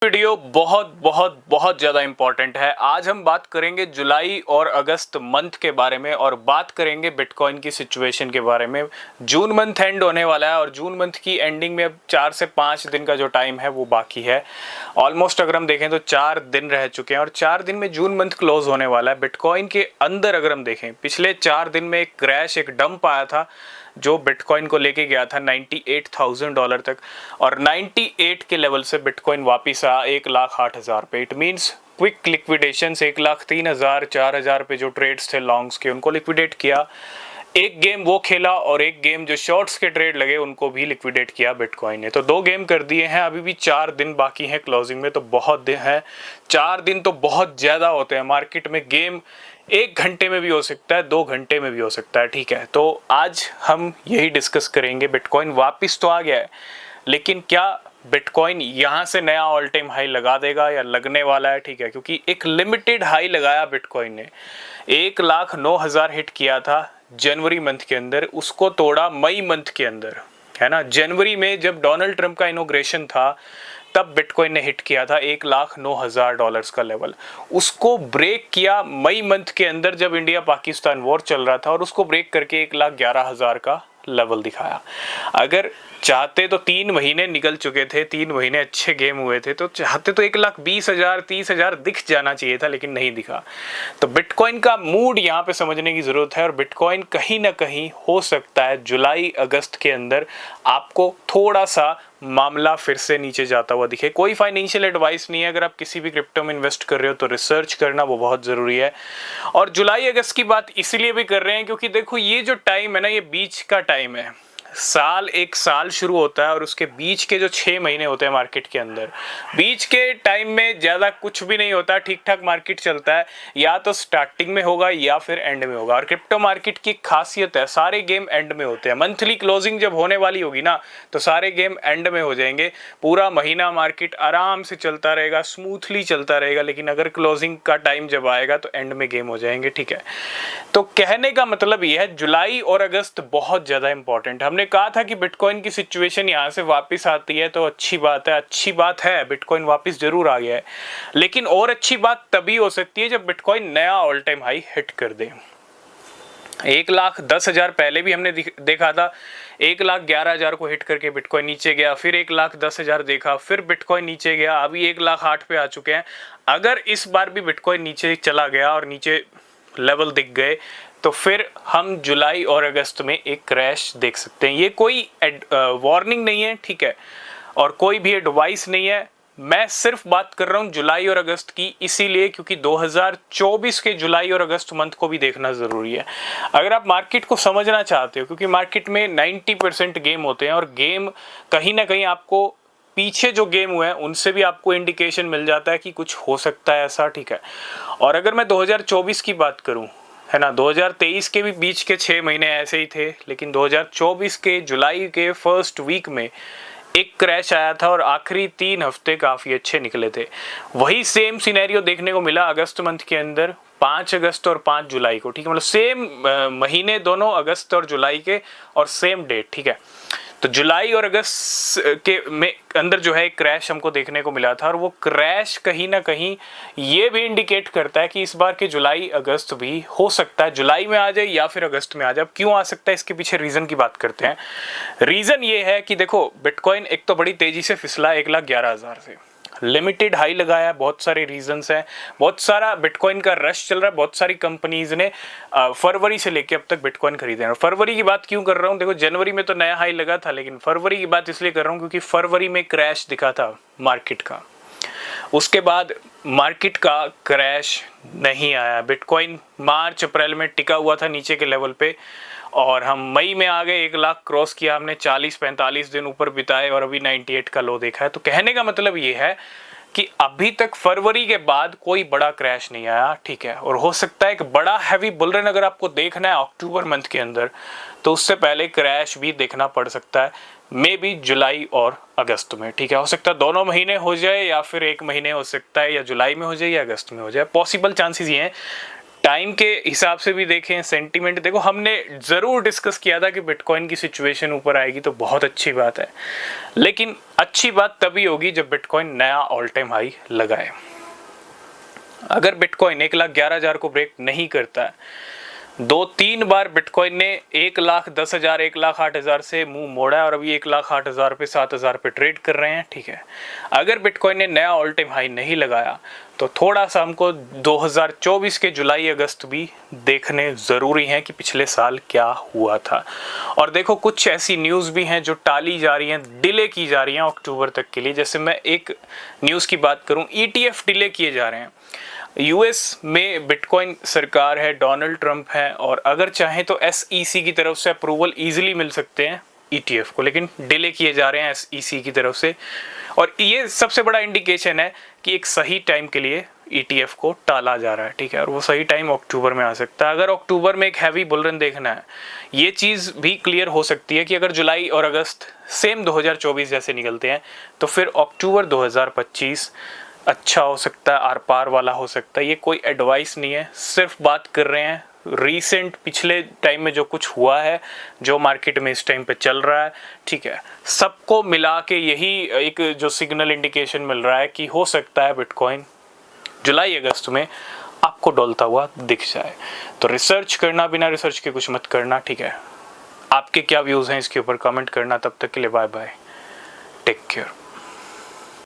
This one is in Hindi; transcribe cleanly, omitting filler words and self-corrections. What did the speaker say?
वीडियो बहुत बहुत बहुत ज़्यादा इम्पॉर्टेंट है। आज हम बात करेंगे जुलाई और अगस्त मंथ के बारे में और बात करेंगे बिटकॉइन की सिचुएशन के बारे में। जून मंथ एंड होने वाला है और जून मंथ की एंडिंग में अब 4 से 5 दिन का जो टाइम है वो बाकी है। ऑलमोस्ट अगर हम देखें तो 4 दिन रह चुके हैं और 4 दिन में जून मंथ क्लोज होने वाला है। बिटकॉइन के अंदर अगर हम देखें पिछले 4 दिन में एक क्रैश, एक डंप आया था जो बिटकॉइन को लेके गया था $98,000 तक और 98 के लेवल से बिटकॉइन वापस आया 1,08,000 पे। इट मीन्स क्विक लिक्विडेशन, 1,03,000 4,000 पे जो ट्रेड्स थे लॉन्ग्स के उनको लिक्विडेट किया। एक गेम वो खेला और एक गेम जो शॉर्ट्स के ट्रेड लगे उनको भी लिक्विडेट किया बिटकॉइन ने। तो 2 गेम कर दिए हैं, अभी भी 4 दिन बाकी हैं क्लोजिंग में, तो बहुत दिन है। 4 दिन तो बहुत ज़्यादा होते हैं मार्केट में। गेम 1 घंटे में भी हो सकता है, 2 घंटे में भी हो सकता है, ठीक है। तो आज हम यही डिस्कस करेंगे। बिटकॉइन वापस तो आ गया है, लेकिन क्या बिटकॉइन यहाँ से नया ऑल टाइम हाई लगा देगा या लगने वाला है, ठीक है। क्योंकि एक लिमिटेड हाई लगाया बिटकॉइन ने, 1,09,000 हिट किया था जनवरी मंथ के अंदर, उसको तोड़ा मई मंथ के अंदर, है ना। जनवरी में जब डोनाल्ड ट्रंप का इनॉग्रेशन था तब बिटकॉइन ने हिट किया था $1,09,000 का लेवल। उसको ब्रेक किया मई मंथ के अंदर जब इंडिया पाकिस्तान वॉर चल रहा था और उसको ब्रेक करके 1,11,000 का लेवल दिखाया। अगर चाहते तो 3 महीने निकल चुके थे, 3 महीने अच्छे गेम हुए थे, तो चाहते तो 1,20,000 30,000 दिख जाना चाहिए था, लेकिन नहीं दिखा। तो बिटकॉइन का मूड यहाँ पे समझने की ज़रूरत है और बिटकॉइन कहीं ना कहीं हो सकता है जुलाई अगस्त के अंदर आपको थोड़ा सा मामला फिर से नीचे जाता हुआ दिखे। कोई फाइनेंशियल एडवाइस नहीं है, अगर आप किसी भी क्रिप्टो में इन्वेस्ट कर रहे हो तो रिसर्च करना वो बहुत ज़रूरी है। और जुलाई अगस्त की बात इसलिए भी कर रहे हैं क्योंकि देखो ये जो टाइम है ना, ये बीच का टाइम है। एक साल शुरू होता है और उसके बीच के जो 6 महीने होते हैं मार्केट के अंदर, बीच के टाइम में ज़्यादा कुछ भी नहीं होता, ठीक ठाक मार्केट चलता है। या तो स्टार्टिंग में होगा या फिर एंड में होगा। और क्रिप्टो मार्केट की खासियत है सारे गेम एंड में होते हैं। मंथली क्लोजिंग जब होने वाली होगी ना तो सारे गेम एंड में हो जाएंगे। पूरा महीना मार्केट आराम से चलता रहेगा, स्मूथली चलता रहेगा, लेकिन अगर क्लोजिंग का टाइम जब आएगा तो एंड में गेम हो जाएंगे, ठीक है। तो कहने का मतलब ये है जुलाई और अगस्त बहुत ज़्यादा इंपॉर्टेंट है। हमने कहा था कि बिटकॉइन की सिचुएशन यहाँ से वापस आती है तो अच्छी बात है, अच्छी बात है, बिटकॉइन वापस जरूर आ गया है। लेकिन और अच्छी बात तभी हो सकती है जब बिटकॉइन नया ऑल टाइम हाई हिट कर दे। 1,10,000 पहले भी हमने देखा था, 1,11,000 को हिट करके बिटकॉइन नीचे गया, फिर 1,10,000 देखा, फिर बिटकॉइन नीचे गया, अभी 1,08,000 पे आ चुके हैं। अगर इस बार भी बिटकॉइन नीचे चला गया और नीचे लेवल दिख गए तो फिर हम जुलाई और अगस्त में एक क्रैश देख सकते हैं। ये कोई वार्निंग नहीं है, ठीक है, और कोई भी एडवाइस नहीं है। मैं सिर्फ बात कर रहा हूं जुलाई और अगस्त की, इसीलिए क्योंकि 2024 के जुलाई और अगस्त मंथ को भी देखना ज़रूरी है अगर आप मार्केट को समझना चाहते हो। क्योंकि मार्केट में 90% गेम होते हैं और गेम कहीं ना कहीं आपको पीछे जो गेम हुए हैं उनसे भी आपको इंडिकेशन मिल जाता है कि कुछ हो सकता है ऐसा, ठीक है। और अगर मैं 2024 की बात करूं, है ना, 2023 के भी बीच के 6 महीने ऐसे ही थे, लेकिन 2024 के जुलाई के फर्स्ट वीक में एक क्रैश आया था और आखिरी 3 हफ्ते काफ़ी अच्छे निकले थे। वही सेम सिनेरियो देखने को मिला अगस्त मंथ के अंदर, 5 अगस्त और 5 जुलाई को, ठीक है। मतलब सेम महीने दोनों, अगस्त और जुलाई के, और सेम डेट, ठीक है। तो जुलाई और अगस्त के में अंदर जो है एक क्रैश हमको देखने को मिला था और वो क्रैश कहीं ना कहीं ये भी इंडिकेट करता है कि इस बार के जुलाई अगस्त भी हो सकता है जुलाई में आ जाए या फिर अगस्त में आ जाए। अब क्यों आ सकता है इसके पीछे रीज़न की बात करते हैं। रीज़न ये है कि देखो बिटकॉइन एक तो बड़ी तेज़ी से फिसला 1,11,000 से, लिमिटेड हाई लगाया, बहुत सारे रीजंस हैं, बहुत सारा बिटकॉइन का रश चल रहा है, बहुत सारी कंपनीज ने फरवरी से लेके अब तक बिटकॉइन खरीदे हैं। फरवरी की बात क्यों कर रहा हूँ, देखो जनवरी में तो नया हाई लगा था, लेकिन फरवरी की बात इसलिए कर रहा हूँ क्योंकि फरवरी में क्रैश दिखा था मार्केट का। उसके बाद मार्केट का क्रैश नहीं आया, बिटकॉइन मार्च अप्रैल में टिका हुआ था नीचे के लेवल पे और हम मई में आ गए, 1,00,000 क्रॉस किया हमने, 40-45 दिन ऊपर बिताए और अभी 98 का लो देखा है। तो कहने का मतलब ये है कि अभी तक फरवरी के बाद कोई बड़ा क्रैश नहीं आया, ठीक है। और हो सकता है एक बड़ा हैवी बुल रन अगर आपको देखना है अक्टूबर मंथ के अंदर तो उससे पहले क्रैश भी देखना पड़ सकता है, मे बी जुलाई और अगस्त में, ठीक है। हो सकता है दोनों महीने हो जाए या फिर 1 महीने हो सकता है, या जुलाई में हो जाए या अगस्त में हो जाए, पॉसिबल चांसेस ये हैं। टाइम के हिसाब से भी देखें, सेंटीमेंट देखो, हमने ज़रूर डिस्कस किया था कि बिटकॉइन की सिचुएशन ऊपर आएगी तो बहुत अच्छी बात है, लेकिन अच्छी बात तभी होगी जब बिटकॉइन नया ऑल टाइम हाई लगाए। अगर बिटकॉइन 1,11,000 को ब्रेक नहीं करता है, 2-3 बार बिटकॉइन ने 1,10,000 1,08,000 से मुंह मोड़ा है और अभी 1,08,000 पे 7,000 पे ट्रेड कर रहे हैं, ठीक है। अगर बिटकॉइन ने नया ऑल टाइम हाई नहीं लगाया तो थोड़ा सा हमको 2024 के जुलाई अगस्त भी देखने ज़रूरी हैं कि पिछले साल क्या हुआ था। और देखो, कुछ ऐसी न्यूज़ भी हैं जो टाली जा रही हैं, डिले की जा रही हैं अक्टूबर तक के लिए। जैसे मैं एक न्यूज़ की बात करूं, ETF डिले किए जा रहे हैं। यूएस में बिटकॉइन सरकार है, डोनाल्ड ट्रंप है, और अगर चाहें तो SEC की तरफ से अप्रूवल इजीली मिल सकते हैं ETF को, लेकिन डिले किए जा रहे हैं SEC की तरफ से। और ये सबसे बड़ा इंडिकेशन है कि एक सही टाइम के लिए ETF को टाला जा रहा है, ठीक है। और वो सही टाइम अक्टूबर में आ सकता है। अगर अक्टूबर में एक हैवी बुल रन देखना है, ये चीज़ भी क्लियर हो सकती है कि अगर जुलाई और अगस्त सेम 2024 जैसे निकलते हैं तो फिर अक्टूबर 2025 अच्छा हो सकता है, आर पार वाला हो सकता है। ये कोई एडवाइस नहीं है, सिर्फ बात कर रहे हैं रीसेंट पिछले टाइम में जो कुछ हुआ है, जो मार्केट में इस टाइम पे चल रहा है, ठीक है। सबको मिला के यही एक जो सिग्नल इंडिकेशन मिल रहा है कि हो सकता है बिटकॉइन जुलाई अगस्त में आपको डोलता हुआ दिख जाए। तो रिसर्च करना, बिना रिसर्च के कुछ मत करना, ठीक है। आपके क्या व्यूज़ हैं इसके ऊपर कमेंट करना। तब तक के लिए बाय बाय, टेक केयर।